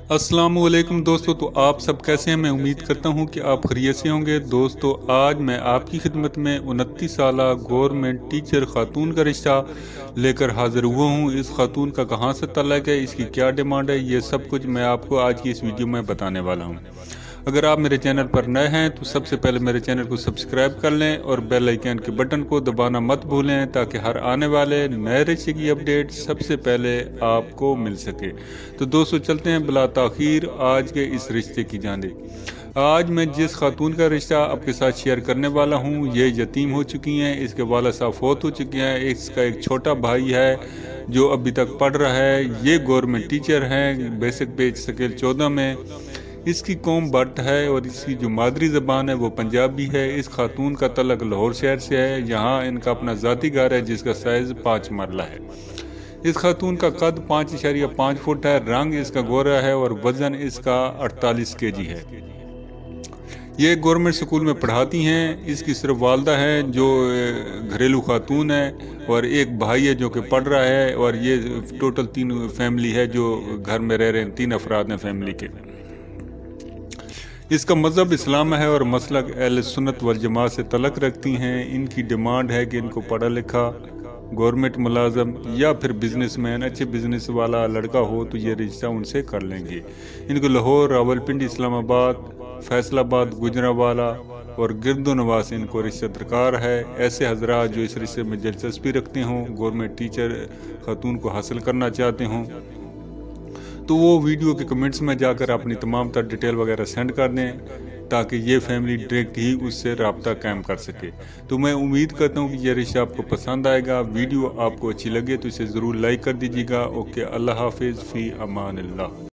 अस्सलामुअलैकुम दोस्तों, तो आप सब कैसे हैं। मैं उम्मीद करता हूं कि आप खैरियत से होंगे। दोस्तों, आज मैं आपकी खिदमत में 29 साला गवर्नमेंट टीचर खातून का रिश्ता लेकर हाजिर हुआ हूं। इस खातून का कहां से तल्लुक़ है, इसकी क्या डिमांड है, ये सब कुछ मैं आपको आज की इस वीडियो में बताने वाला हूं। अगर आप मेरे चैनल पर नए हैं तो सबसे पहले मेरे चैनल को सब्सक्राइब कर लें और बेल आइकन के बटन को दबाना मत भूलें, ताकि हर आने वाले नए रिश्ते की अपडेट सबसे पहले आपको मिल सके। तो दोस्तों, चलते हैं बिला ताखीर आज के इस रिश्ते की जानिब। आज मैं जिस खातून का रिश्ता आपके साथ शेयर करने वाला हूँ, ये यतीम हो चुकी हैं। इसके वालिद साहब फौत हो चुके हैं। इसका एक छोटा भाई है जो अभी तक पढ़ रहा है। ये गवर्नमेंट टीचर हैं, बेसिक पे स्केल 14 में। इसकी कौम भट्ट है और इसकी जो मादरी ज़बान है वो पंजाबी है। इस खातून का तल्लुक़ लाहौर शहर से है। यहाँ इनका अपना ज़ाती घर है जिसका साइज़ 5 मरला है। इस खातून का कद 5.5 फुट है। रंग इसका गोरा है और वज़न इसका 48 केजी है। ये गवर्नमेंट स्कूल में पढ़ाती हैं। इसकी सिर्फ वालदा है जो घरेलू खातून है और एक भाई है जो कि पढ़ रहा है। और ये टोटल 3 फैमिली है जो घर में रह रहे हैं। 3 अफराद हैं फैमिली के। इसका मज़हब इस्लाम है और मसलक अहले सुन्नत वल जमात से तल्लुक़ रखती हैं। इनकी डिमांड है कि इनको पढ़ा लिखा गवर्नमेंट मुलाजम या फिर बिजनेसमैन, अच्छे बिजनेस वाला लड़का हो तो ये रिश्ता उनसे कर लेंगे। इनको लाहौर, रावलपिंडी, इस्लामाबाद, फैसलाबाद, गुजरांवाला और गिरदोनवा से इनको रिश्ता दरकार है। ऐसे हजरात जो इस रिश्ते में दिलचस्पी रखते हों, गवर्नमेंट टीचर खातून को हासिल करना चाहते हों, तो वो वीडियो के कमेंट्स में जाकर अपनी तमाम तर डिटेल वगैरह सेंड कर दें, ताकि ये फैमिली डायरेक्ट ही उससे रब्ता कायम कर सके। तो मैं उम्मीद करता हूँ कि ये रिश्ता आपको पसंद आएगा। वीडियो आपको अच्छी लगे तो इसे ज़रूर लाइक कर दीजिएगा। ओके, अल्लाह हाफिज़, फ़ी अमान अल्लाह।